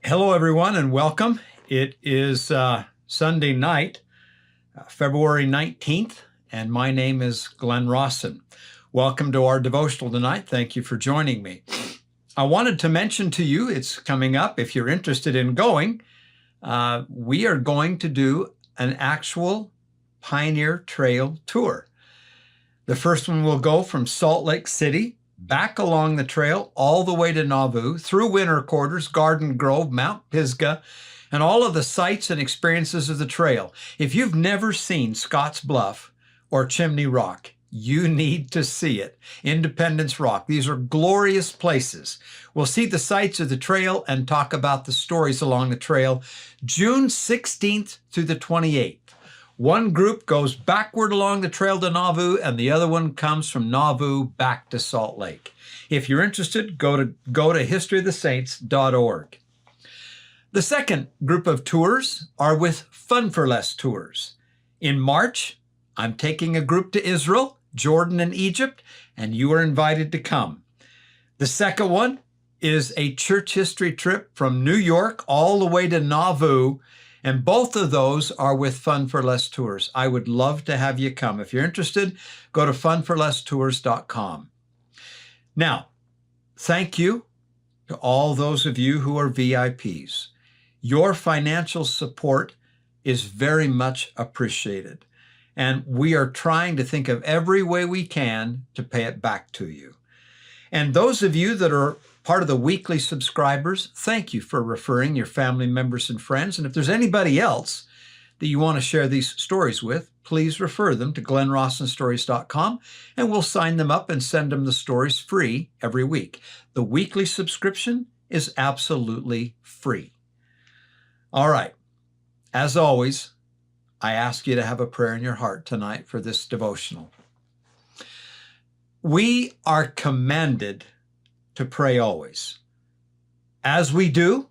Hello, everyone, and welcome. It is Sunday night, February 19th, and my name is Glenn Rawson. Welcome to our devotional tonight. Thank you for joining me. I wanted to mention to you, it's coming up. If you're interested in going, we are going to do an actual Pioneer Trail tour. The first one will go from Salt Lake City back along the trail all the way to Nauvoo, through Winter Quarters, Garden Grove, Mount Pisgah, and all of the sights and experiences of the trail. If you've never seen Scotts Bluff or Chimney Rock, you need to see it. Independence Rock. These are glorious places. We'll see the sights of the trail and talk about the stories along the trail. June 16th through the 28th. One group goes backward along the trail to Nauvoo, and the other one comes from Nauvoo back to Salt Lake. If you're interested, go to historyofthesaints.org. The second group of tours are with Fun for Less Tours. In March, I'm taking a group to Israel, Jordan, and Egypt, and you are invited to come. The second one is a church history trip from New York all the way to Nauvoo, and both of those are with Fun for Less Tours. I would love to have you come. If you're interested, go to funforlesstours.com. Now, thank you to all those of you who are VIPs. Your financial support is very much appreciated, and we are trying to think of every way we can to pay it back to you. And those of you that are part of the weekly subscribers, thank you for referring your family members and friends. And if there's anybody else that you want to share these stories with, please refer them to glennrawsonstories.com, and we'll sign them up and send them the stories free every week. The weekly subscription is absolutely free. All right. As always, I ask you to have a prayer in your heart tonight for this devotional. We are commanded to pray always. As we do,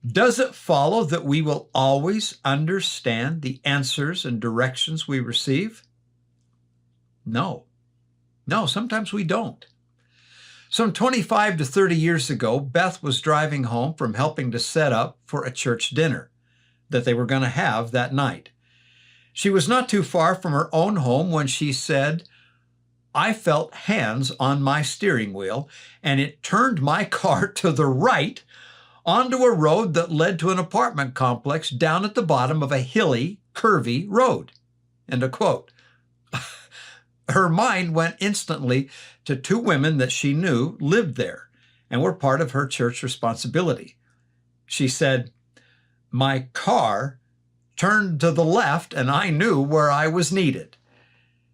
does it follow that we will always understand the answers and directions we receive? No. No, sometimes we don't. Some 25 to 30 years ago, Beth was driving home from helping to set up for a church dinner that they were going to have that night. She was not too far from her own home when she said, "I felt hands on my steering wheel, and it turned my car to the right onto a road that led to an apartment complex down at the bottom of a hilly, curvy road." End of quote. Her mind went instantly to two women that she knew lived there and were part of her church responsibility. She said, "My car turned to the left, and I knew where I was needed."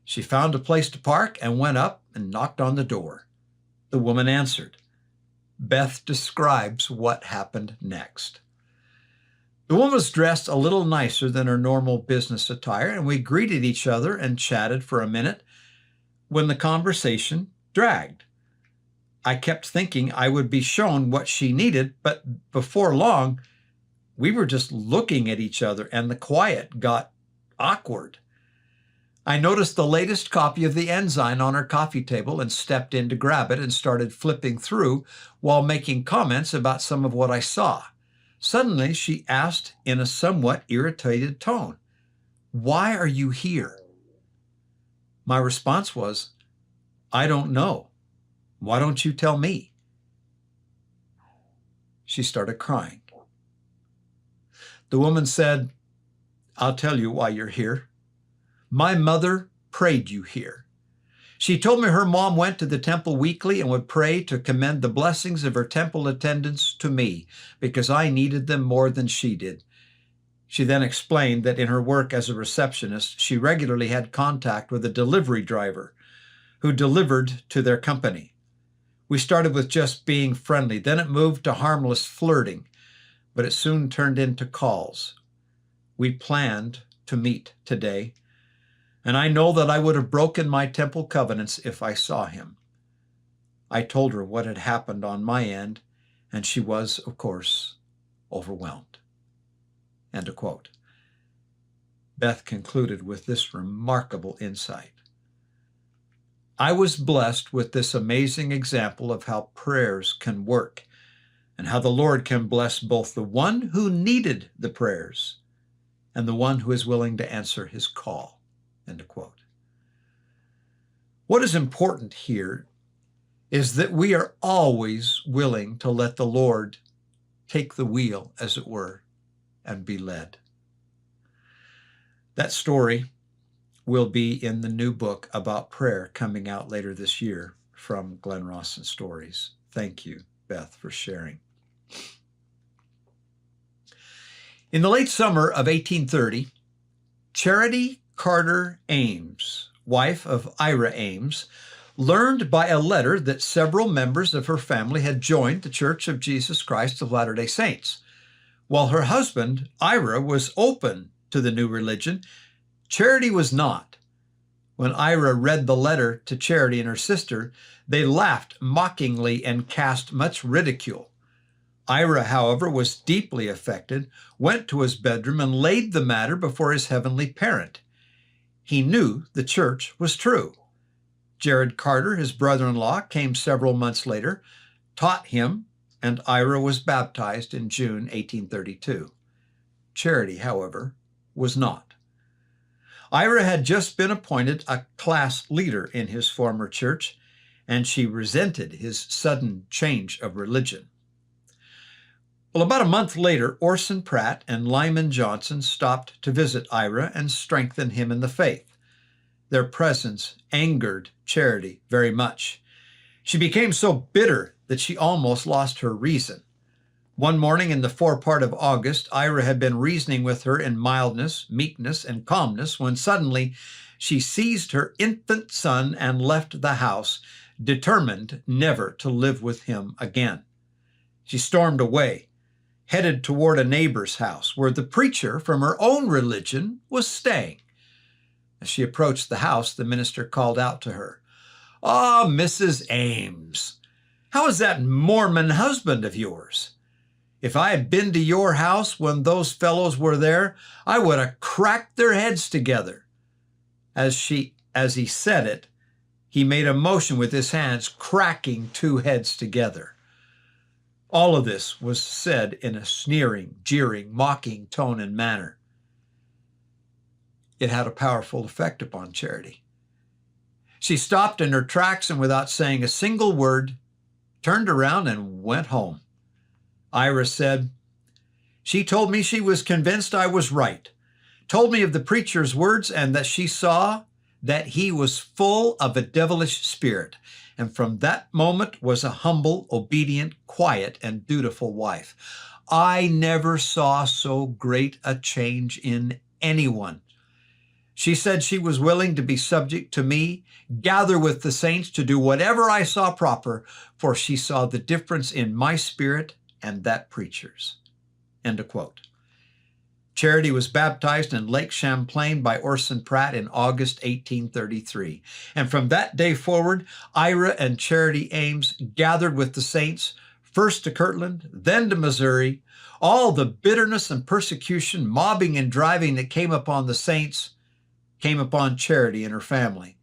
She found a place to park and went up and knocked on the door. The woman answered. Beth describes what happened next. The woman was dressed a little nicer than her normal business attire, and we greeted each other and chatted for a minute when the conversation dragged. I kept thinking I would be shown what she needed, but before long, we were just looking at each other and the quiet got awkward. I noticed the latest copy of the Ensign on her coffee table and stepped in to grab it and started flipping through while making comments about some of what I saw. Suddenly, she asked in a somewhat irritated tone, "Why are you here?" My response was, "I don't know. Why don't you tell me?" She started crying. The woman said, "I'll tell you why you're here. My mother prayed you here. She told me her mom went to the temple weekly and would pray to commend the blessings of her temple attendance to me because I needed them more than she did." She then explained that in her work as a receptionist, she regularly had contact with a delivery driver who delivered to their company. We started with just being friendly. Then it moved to harmless flirting, but it soon turned into calls. We planned to meet today, and I know that I would have broken my temple covenants if I saw him. I told her what had happened on my end, and she was, of course, overwhelmed. End of quote. Beth concluded with this remarkable insight. I was blessed with this amazing example of how prayers can work and how the Lord can bless both the one who needed the prayers and the one who is willing to answer his call. End of quote. What is important here is that we are always willing to let the Lord take the wheel, as it were, and be led. That story will be in the new book about prayer coming out later this year from Glenn Rawson Stories. Thank you, Beth, for sharing. In the late summer of 1830, Charity Carter Ames, wife of Ira Ames, learned by a letter that several members of her family had joined the Church of Jesus Christ of Latter-day Saints. While her husband, Ira, was open to the new religion, Charity was not. When Ira read the letter to Charity and her sister, they laughed mockingly and cast much ridicule. Ira, however, was deeply affected, went to his bedroom, and laid the matter before his heavenly parent. He knew the church was true. Jared Carter, his brother-in-law, came several months later, taught him, and Ira was baptized in June 1832. Charity, however, was not. Ira had just been appointed a class leader in his former church, and she resented his sudden change of religion. Well, about a month later, Orson Pratt and Lyman Johnson stopped to visit Ira and strengthen him in the faith. Their presence angered Charity very much. She became so bitter that she almost lost her reason. One morning in the forepart of August, Ira had been reasoning with her in mildness, meekness, and calmness when suddenly she seized her infant son and left the house, determined never to live with him again. She stormed away, headed toward a neighbor's house where the preacher from her own religion was staying. As she approached the house, the minister called out to her, "Ah, Mrs. Ames, how is that Mormon husband of yours? If I had been to your house when those fellows were there, I would have cracked their heads together." As he said it, he made a motion with his hands, cracking two heads together. All of this was said in a sneering, jeering, mocking tone and manner. It had a powerful effect upon Charity. She stopped in her tracks and, without saying a single word, turned around and went home. Ira said, "She told me she was convinced I was right, told me of the preacher's words, and that she saw that he was full of a devilish spirit, and from that moment was a humble, obedient, quiet, and dutiful wife. I never saw so great a change in anyone. She said she was willing to be subject to me, gather with the saints to do whatever I saw proper, for she saw the difference in my spirit and that preacher's." End of quote. Charity was baptized in Lake Champlain by Orson Pratt in August 1833. And from that day forward, Ira and Charity Ames gathered with the saints, first to Kirtland, then to Missouri. All the bitterness and persecution, mobbing and driving that came upon the saints came upon Charity and her family.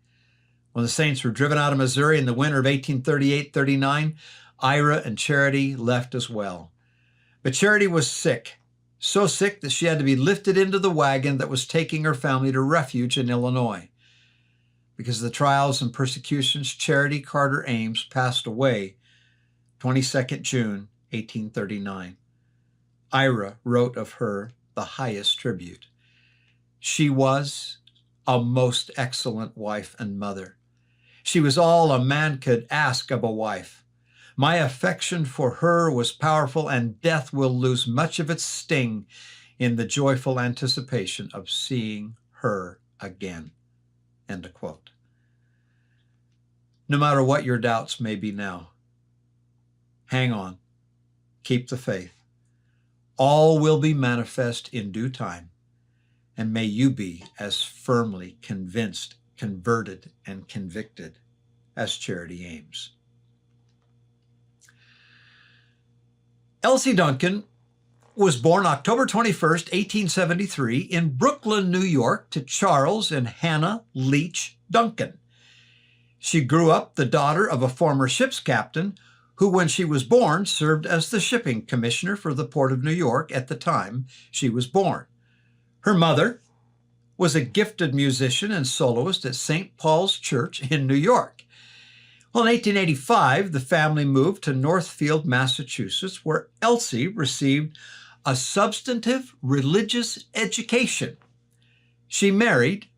When the saints were driven out of Missouri in the winter of 1838-39, Ira and Charity left as well. But Charity was sick, so sick that she had to be lifted into the wagon that was taking her family to refuge in Illinois. Because of the trials and persecutions, Charity Carter Ames passed away 22nd June, 1839. Ira wrote of her the highest tribute. She was a most excellent wife and mother. She was all a man could ask of a wife. My affection for her was powerful, and death will lose much of its sting in the joyful anticipation of seeing her again. End of quote. No matter what your doubts may be now, hang on, keep the faith. All will be manifest in due time. And may you be as firmly convinced, converted, and convicted as Charity Ames. Elsie Duncan was born October 21st, 1873 in Brooklyn, New York, to Charles and Hannah Leach Duncan. She grew up the daughter of a former ship's captain who, when she was born, served as the shipping commissioner for the Port of New York at the time she was born. Her mother was a gifted musician and soloist at St. Paul's Church in New York. Well, in 1885, the family moved to Northfield, Massachusetts, where Elsie received a substantive religious education. She married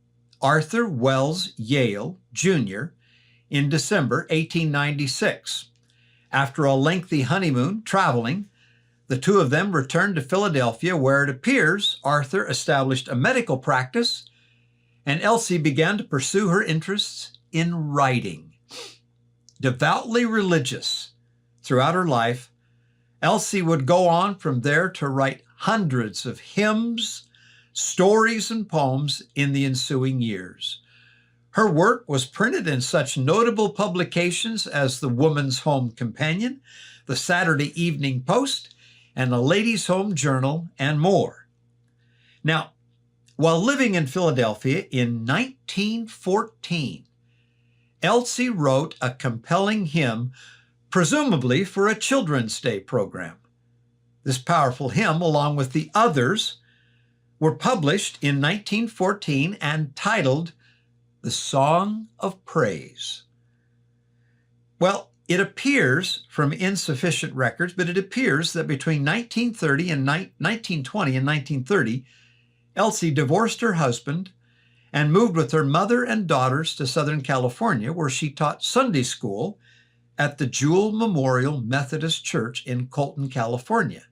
Arthur Wells Yale, Jr. in December 1896. After a lengthy honeymoon traveling, the two of them returned to Philadelphia, where it appears Arthur established a medical practice and Elsie began to pursue her interests in writing. Devoutly religious throughout her life, Elsie would go on from there to write hundreds of hymns, stories, and poems in the ensuing years. Her work was printed in such notable publications as the Woman's Home Companion, the Saturday Evening Post, and the Ladies' Home Journal, and more. Now, while living in Philadelphia in 1914, Elsie wrote a compelling hymn, presumably for a Children's Day program. This powerful hymn, along with the others, were published in 1914 and titled The Song of Praise. Well, it appears from insufficient records, but it appears that between 1920 and 1930, Elsie divorced her husband and moved with her mother and daughters to Southern California, where she taught Sunday school at the Jewel Memorial Methodist Church in Colton, California.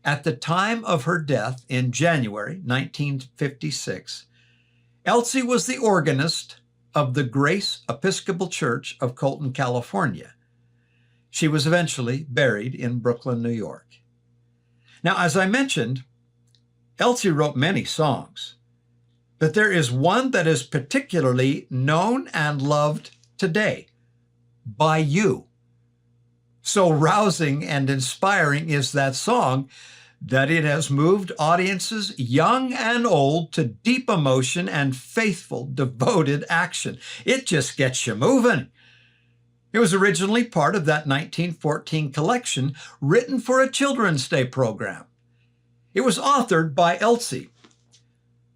At the time of her death in January 1956, Elsie was the organist of the Grace Episcopal Church of Colton, California. She was eventually buried in Brooklyn, New York. Now, as I mentioned, Elsie wrote many songs, but there is one that is particularly known and loved today, By You. So rousing and inspiring is that song that it has moved audiences, young and old, to deep emotion and faithful, devoted action. It just gets you moving. It was originally part of that 1914 collection written for a Children's Day program. It was authored by Elsie,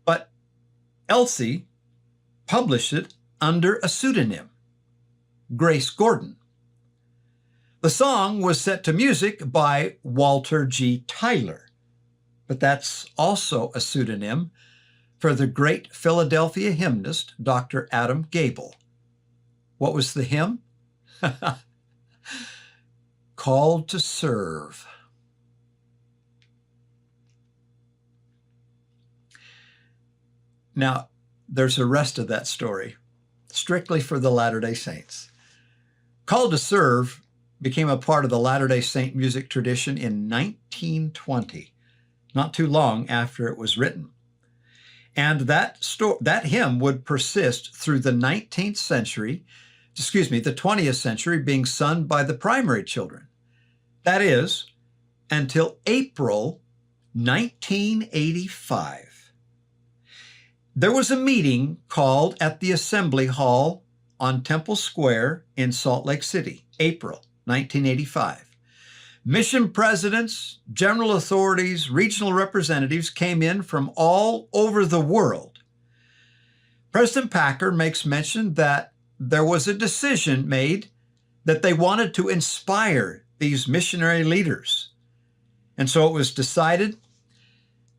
but Elsie published it under a pseudonym, Grace Gordon. The song was set to music by Walter G. Tyler, but that's also a pseudonym for the great Philadelphia hymnist, Dr. Adam Gable. What was the hymn? Called to Serve. Now, there's the rest of that story, strictly for the Latter-day Saints. Called to Serve became a part of the Latter-day Saint music tradition in 1920, not too long after it was written. And that hymn would persist through the 20th century, being sung by the primary children. That is, until April 1985. There was a meeting called at the Assembly Hall on Temple Square in Salt Lake City, April 1985. Mission presidents, general authorities, regional representatives came in from all over the world. President Packer makes mention that there was a decision made that they wanted to inspire these missionary leaders. And so it was decided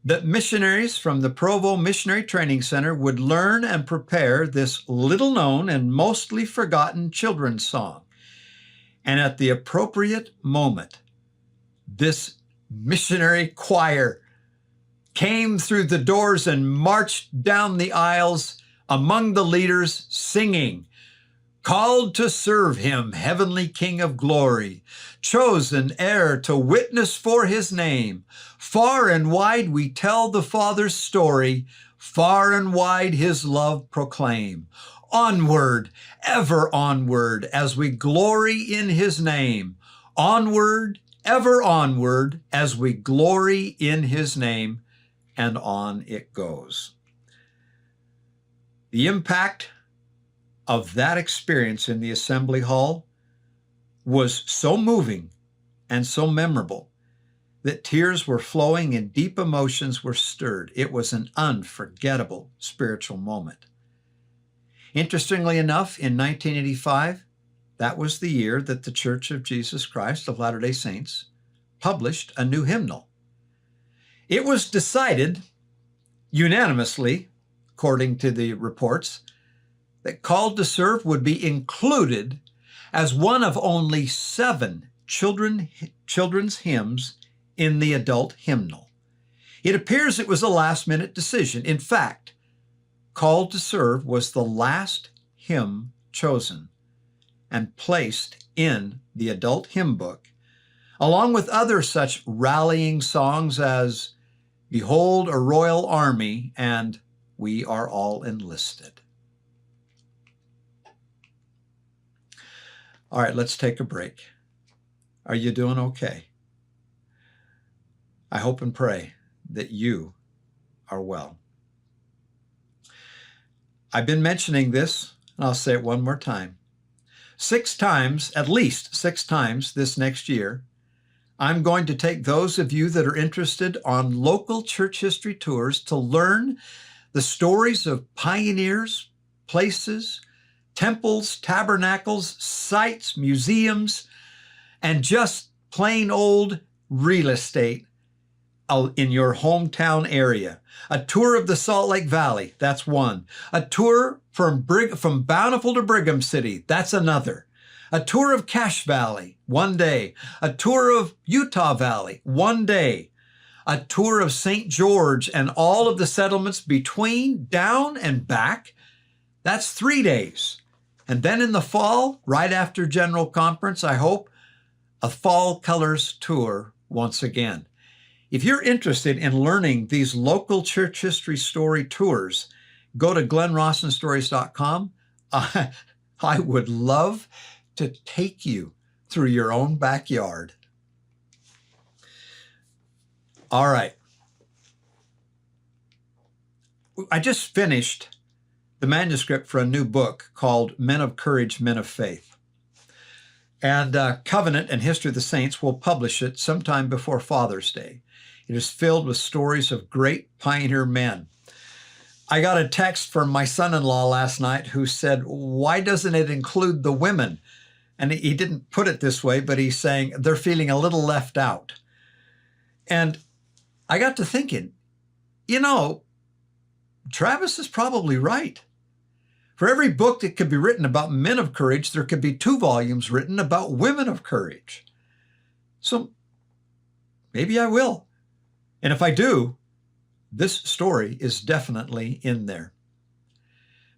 that missionaries from the Provo Missionary Training Center would learn and prepare this little-known and mostly forgotten children's song. And at the appropriate moment, this missionary choir came through the doors and marched down the aisles among the leaders singing, "Called to serve him, heavenly King of glory, chosen heir to witness for his name. Far and wide we tell the Father's story, far and wide his love proclaim. Onward, ever onward, as we glory in his name. Onward, ever onward, as we glory in his name." And on it goes. The impact of that experience in the Assembly Hall was so moving and so memorable that tears were flowing and deep emotions were stirred. It was an unforgettable spiritual moment. Interestingly enough, in 1985, that was the year that the Church of Jesus Christ of Latter-day Saints published a new hymnal. It was decided unanimously, according to the reports, that Called to Serve would be included as one of only 7 children's hymns in the adult hymnal. It appears it was a last-minute decision. In fact, Called to Serve was the last hymn chosen and placed in the adult hymn book, along with other such rallying songs as Behold a Royal Army and We Are All Enlisted. All right, let's take a break. Are you doing okay? I hope and pray that you are well. I've been mentioning this, and I'll say it one more time. 6 times, at least 6 times this next year, I'm going to take those of you that are interested on local church history tours to learn the stories of pioneers, places, temples, tabernacles, sites, museums, and just plain old real estate in your hometown area. A tour of the Salt Lake Valley, that's one. A tour from Bountiful to Brigham City, that's another. A tour of Cache Valley, one day. A tour of Utah Valley, one day. A tour of St. George and all of the settlements between, down, and back, that's 3 days. And then in the fall, right after General Conference, I hope, a Fall Colors tour once again. If you're interested in learning these local church history story tours, go to glenrossenstories.com. I would love to take you through your own backyard. All right. I just finished the manuscript for a new book called Men of Courage, Men of Faith. And Covenant and History of the Saints will publish it sometime before Father's Day. It is filled with stories of great pioneer men. I got a text from my son-in-law last night who said, why doesn't it include the women? And he didn't put it this way, but he's saying they're feeling a little left out. And I got to thinking, Travis is probably right. For every book that could be written about men of courage, there could be 2 volumes written about women of courage. So maybe I will. And if I do, this story is definitely in there.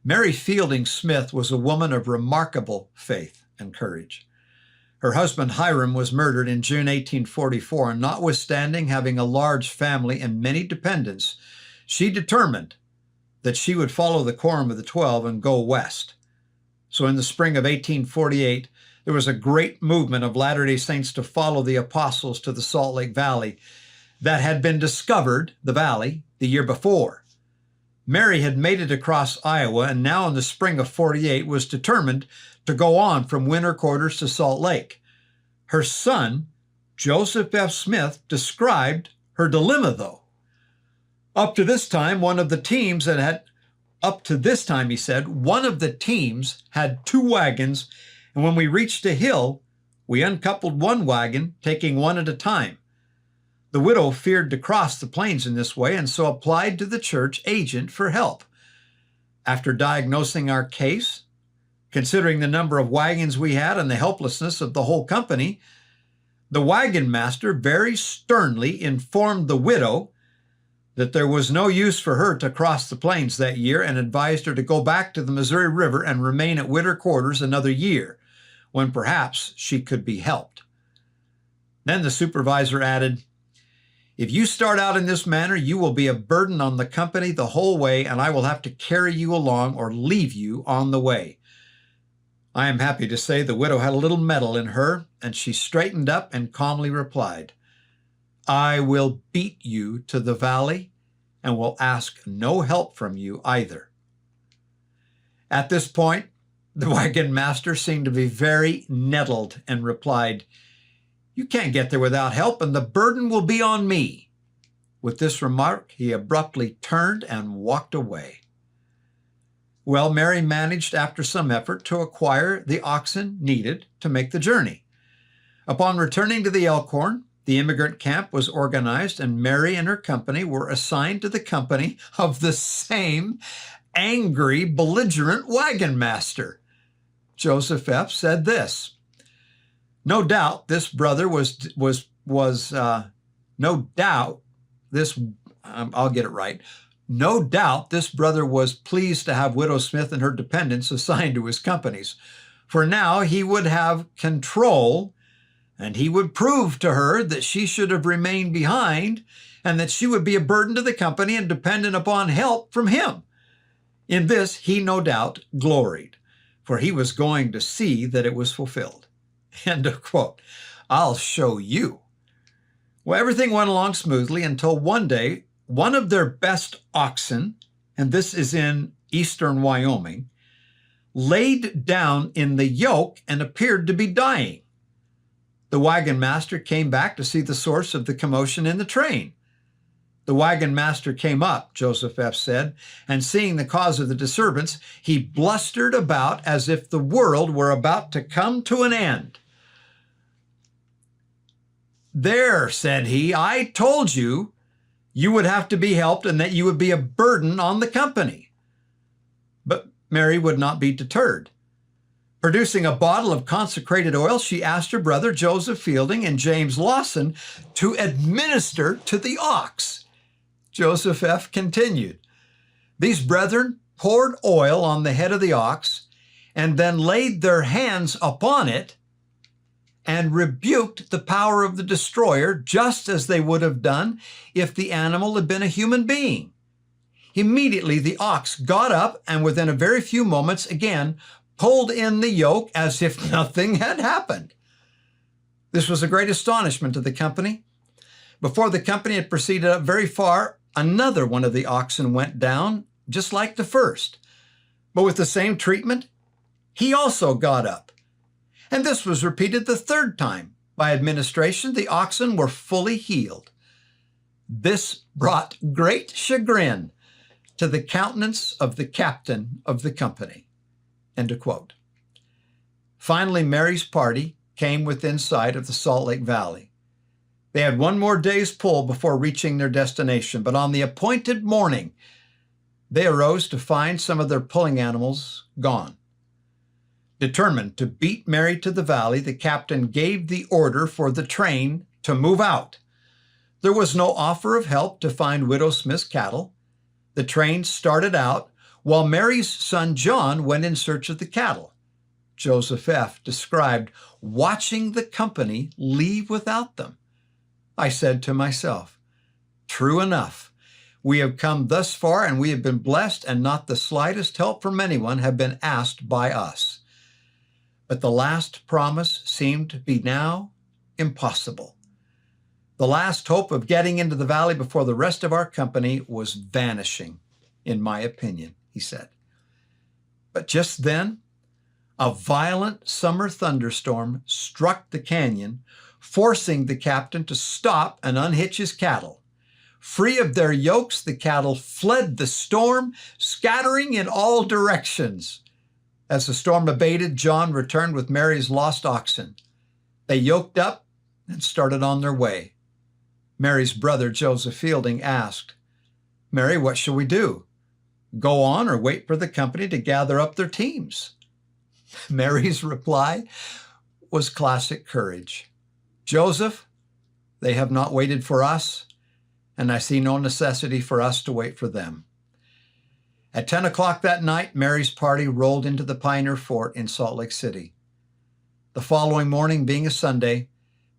Mary Fielding Smith was a woman of remarkable faith and courage. Her husband Hiram was murdered in June 1844, and notwithstanding having a large family and many dependents, she determined that she would follow the Quorum of the 12 and go west. So in the spring of 1848, there was a great movement of Latter-day Saints to follow the apostles to the Salt Lake Valley that had been discovered, the valley, the year before. Mary had made it across Iowa, and now in the spring of 48 was determined to go on from winter quarters to Salt Lake. Her son, Joseph F. Smith, described her dilemma, though. Up to this time, he said, one of the teams had 2 wagons, and when we reached a hill, we uncoupled one wagon, taking one at a time. The widow feared to cross the plains in this way and so applied to the church agent for help. After diagnosing our case, considering the number of wagons we had and the helplessness of the whole company, the wagon master very sternly informed the widow that there was no use for her to cross the plains that year and advised her to go back to the Missouri River and remain at winter quarters another year, when perhaps she could be helped. Then the supervisor added, if you start out in this manner, you will be a burden on the company the whole way, and I will have to carry you along or leave you on the way. I am happy to say the widow had a little mettle in her, and she straightened up and calmly replied, I will beat you to the valley and will ask no help from you either. At this point, The wagon master seemed to be very nettled and replied, "You can't get there without help, and the burden will be on me." With this remark, he abruptly turned and walked away. Well, Mary managed after some effort to acquire the oxen needed to make the journey. Upon returning to the Elkhorn, the immigrant camp was organized, and Mary and her company were assigned to the company of the same angry, belligerent wagon master. Joseph F. said this: "No doubt this brother No doubt this brother was pleased to have Widow Smith and her dependents assigned to his companies, for now he would have control, and he would prove to her that she should have remained behind and that she would be a burden to the company and dependent upon help from him. In this he no doubt gloried, for he was going to see that it was fulfilled." End of quote. I'll show you. Well, everything went along smoothly until one day, one of their best oxen, and this is in eastern Wyoming, laid down in the yoke and appeared to be dying. The wagon master came back to see the source of the commotion in the train. The wagon master came up, Joseph F. said, and seeing the cause of the disturbance, he blustered about as if the world were about to come to an end. "There," said he, "I told you you would have to be helped and that you would be a burden on the company." But Mary would not be deterred. Producing a bottle of consecrated oil, she asked her brother Joseph Fielding and James Lawson to administer to the ox. Joseph F. continued, "These brethren poured oil on the head of the ox and then laid their hands upon it and rebuked the power of the destroyer, just as they would have done if the animal had been a human being. Immediately the ox got up and within a very few moments again pulled in the yoke as if nothing had happened." This was a great astonishment to the company. Before the company had proceeded up very far, another one of the oxen went down, just like the first. But with the same treatment, he also got up. And this was repeated the third time. By administration, the oxen were fully healed. This brought great chagrin to the countenance of the captain of the company. End of quote. Finally, Mary's party came within sight of the Salt Lake Valley. They had one more day's pull before reaching their destination, but on the appointed morning, they arose to find some of their pulling animals gone. Determined to beat Mary to the valley, the captain gave the order for the train to move out. There was no offer of help to find Widow Smith's cattle. The train started out while Mary's son John went in search of the cattle. Joseph F. described watching the company leave without them. I said to myself, "True enough, we have come thus far and we have been blessed, and not the slightest help from anyone have been asked by us." But the last promise seemed to be now impossible. The last hope of getting into the valley before the rest of our company was vanishing, in my opinion, he said. But just then, a violent summer thunderstorm struck the canyon, forcing the captain to stop and unhitch his cattle. Free of their yokes, the cattle fled the storm, scattering in all directions. As the storm abated, John returned with Mary's lost oxen. They yoked up and started on their way. Mary's brother, Joseph Fielding, asked, "Mary, what shall we do? Go on or wait for the company to gather up their teams?" Mary's reply was classic courage. "Joseph, they have not waited for us, and I see no necessity for us to wait for them." At 10 o'clock that night, Mary's party rolled into the Pioneer Fort in Salt Lake City. The following morning, being a Sunday,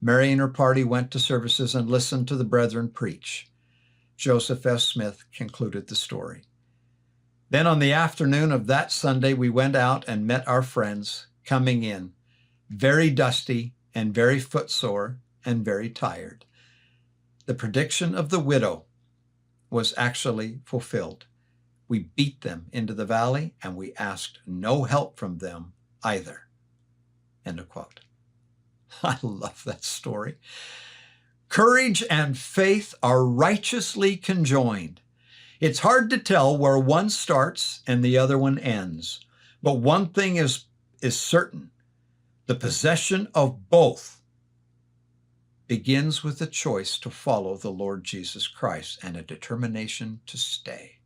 Mary and her party went to services and listened to the brethren preach. Joseph F. Smith concluded the story. Then on the afternoon of that Sunday, we went out and met our friends coming in, very dusty and very footsore and very tired. The prediction of the widow was actually fulfilled. We beat them into the valley, and we asked no help from them either." End of quote. I love that story. Courage and faith are righteously conjoined. It's hard to tell where one starts and the other one ends. But one thing is certain. The possession of both begins with a choice to follow the Lord Jesus Christ and a determination to stay.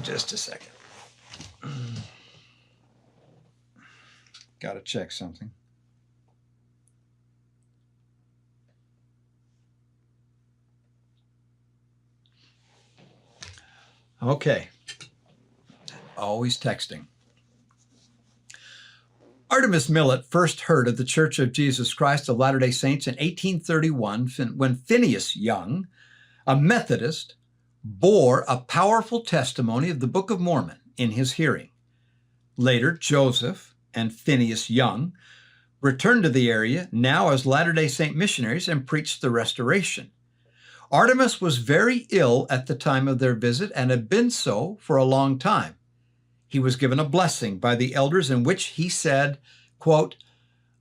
Just a second. Got to check something. Okay. Always texting. Artemus Millett first heard of the Church of Jesus Christ of Latter-day Saints in 1831 when Phineas Young, a Methodist, bore a powerful testimony of the Book of Mormon in his hearing. Later, Joseph and Phineas Young returned to the area, now as Latter-day Saint missionaries, and preached the Restoration. Artemus was very ill at the time of their visit and had been so for a long time. He was given a blessing by the elders in which he said, quote,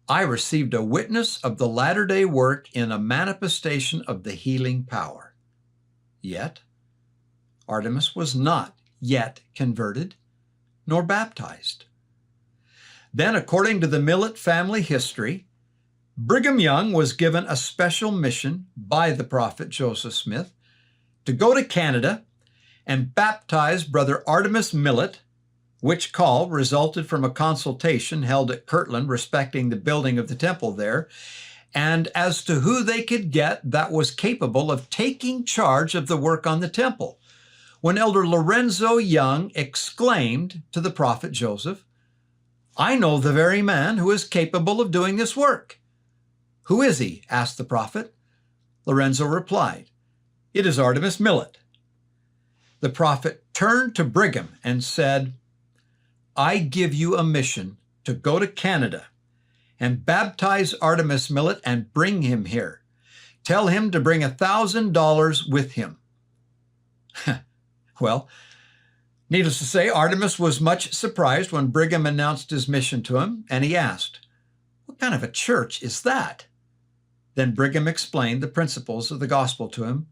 "I received a witness of the latter-day work in a manifestation of the healing power." Yet, Artemus was not yet converted nor baptized. Then, according to the Millett family history, Brigham Young was given a special mission by the prophet Joseph Smith to go to Canada and baptize Brother Artemus Millett, which call resulted from a consultation held at Kirtland respecting the building of the temple there, and as to who they could get that was capable of taking charge of the work on the temple, when Elder Lorenzo Young exclaimed to the prophet Joseph, "I know the very man who is capable of doing this work." "Who is he?" asked the prophet. Lorenzo replied, "It is Artemus Millett." The prophet turned to Brigham and said, "I give you a mission to go to Canada and baptize Artemus Millett and bring him here. Tell him to bring $1,000 with him." Well, needless to say, Artemus was much surprised when Brigham announced his mission to him, and he asked, "What kind of a church is that?" Then Brigham explained the principles of the gospel to him,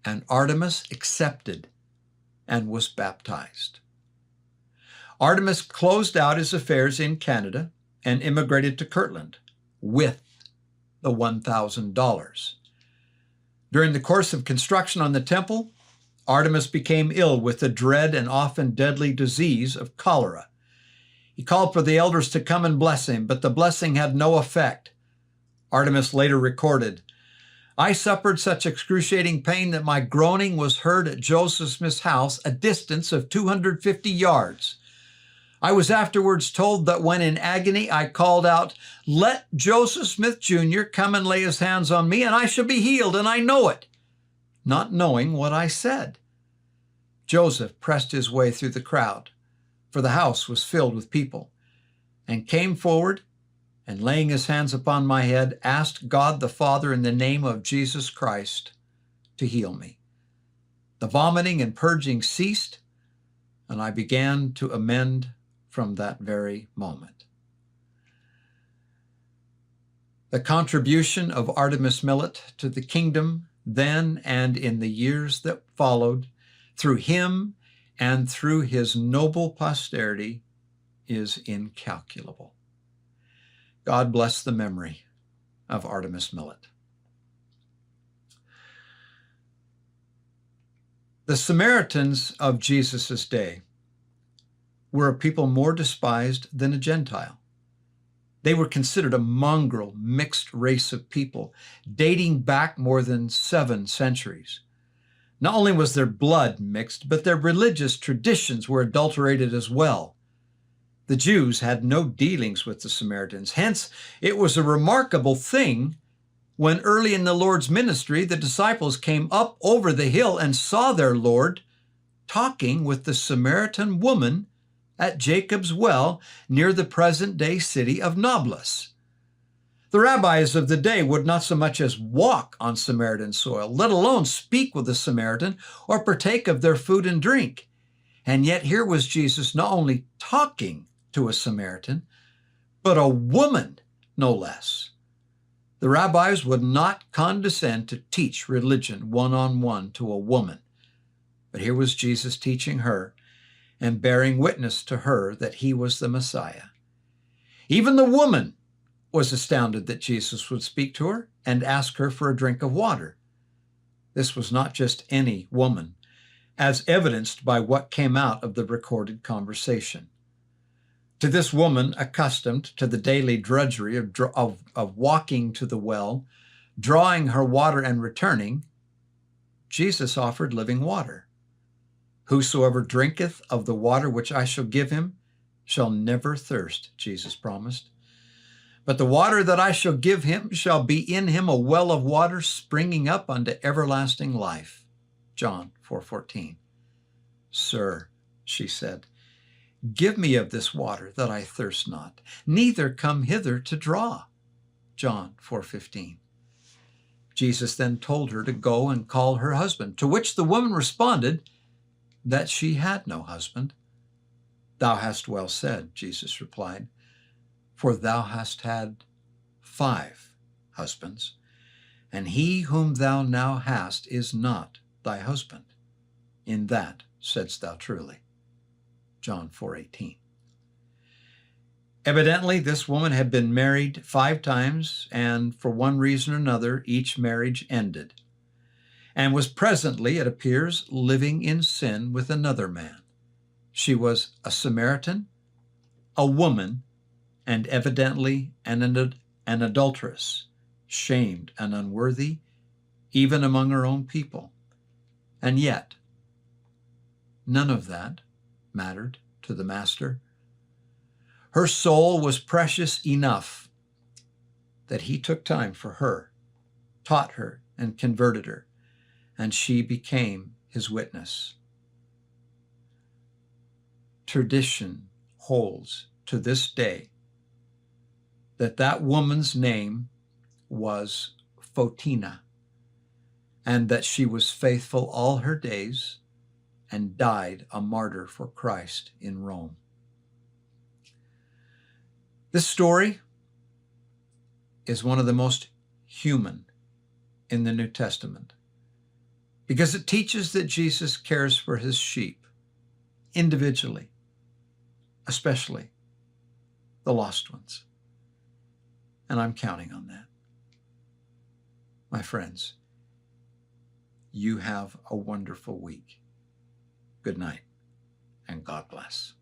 and Artemus accepted and was baptized. Artemus closed out his affairs in Canada and immigrated to Kirtland with the $1,000. During the course of construction on the temple, Artemus became ill with the dread and often deadly disease of cholera. He called for the elders to come and bless him, but the blessing had no effect. Artemus later recorded, "I suffered such excruciating pain that my groaning was heard at Joseph Smith's house, a distance of 250 yards. I was afterwards told that when in agony I called out, 'Let Joseph Smith Jr. come and lay his hands on me, and I shall be healed, and I know it,' not knowing what I said. Joseph pressed his way through the crowd, for the house was filled with people, and came forward, and laying his hands upon my head, asked God the Father in the name of Jesus Christ to heal me. The vomiting and purging ceased, and I began to amend from that very moment." The contribution of Artemus Millett to the kingdom then and in the years that followed, through him and through his noble posterity, is incalculable. God bless the memory of Artemus Millett. The Samaritans of Jesus' day were a people more despised than a Gentile. They were considered a mongrel, mixed race of people, dating back more than 7 centuries. Not only was their blood mixed, but their religious traditions were adulterated as well. The Jews had no dealings with the Samaritans. Hence, it was a remarkable thing when early in the Lord's ministry, the disciples came up over the hill and saw their Lord talking with the Samaritan woman at Jacob's well near the present-day city of Nablus. The rabbis of the day would not so much as walk on Samaritan soil, let alone speak with a Samaritan or partake of their food and drink. And yet here was Jesus not only talking to a Samaritan, but a woman, no less. The rabbis would not condescend to teach religion one-on-one to a woman. But here was Jesus teaching her and bearing witness to her that he was the Messiah. Even the woman was astounded that Jesus would speak to her and ask her for a drink of water. This was not just any woman, as evidenced by what came out of the recorded conversation. To this woman, accustomed to the daily drudgery of walking to the well, drawing her water and returning, Jesus offered living water. Whosoever drinketh of the water which I shall give him shall never thirst, Jesus promised. But the water that I shall give him shall be in him a well of water springing up unto everlasting life. John 4:14. Sir, she said, give me of this water that I thirst not, neither come hither to draw. John 4:15. Jesus then told her to go and call her husband, to which the woman responded that she had no husband. Thou hast well said, Jesus replied, for thou hast had 5 husbands, and he whom thou now hast is not thy husband. In that saidst thou truly. John 4:18. Evidently, this woman had been married 5 times, and for one reason or another, each marriage ended, and was presently, it appears, living in sin with another man. She was a Samaritan, a woman, and evidently an adulteress, shamed and unworthy, even among her own people. And yet, none of that mattered to the Master. Her soul was precious enough that he took time for her, taught her, and converted her, and she became his witness. Tradition holds to this day that woman's name was Photina, and that she was faithful all her days and died a martyr for Christ in Rome. This story is one of the most human in the New Testament because it teaches that Jesus cares for his sheep individually, especially the lost ones. And I'm counting on that. My friends, you have a wonderful week. Good night, and God bless.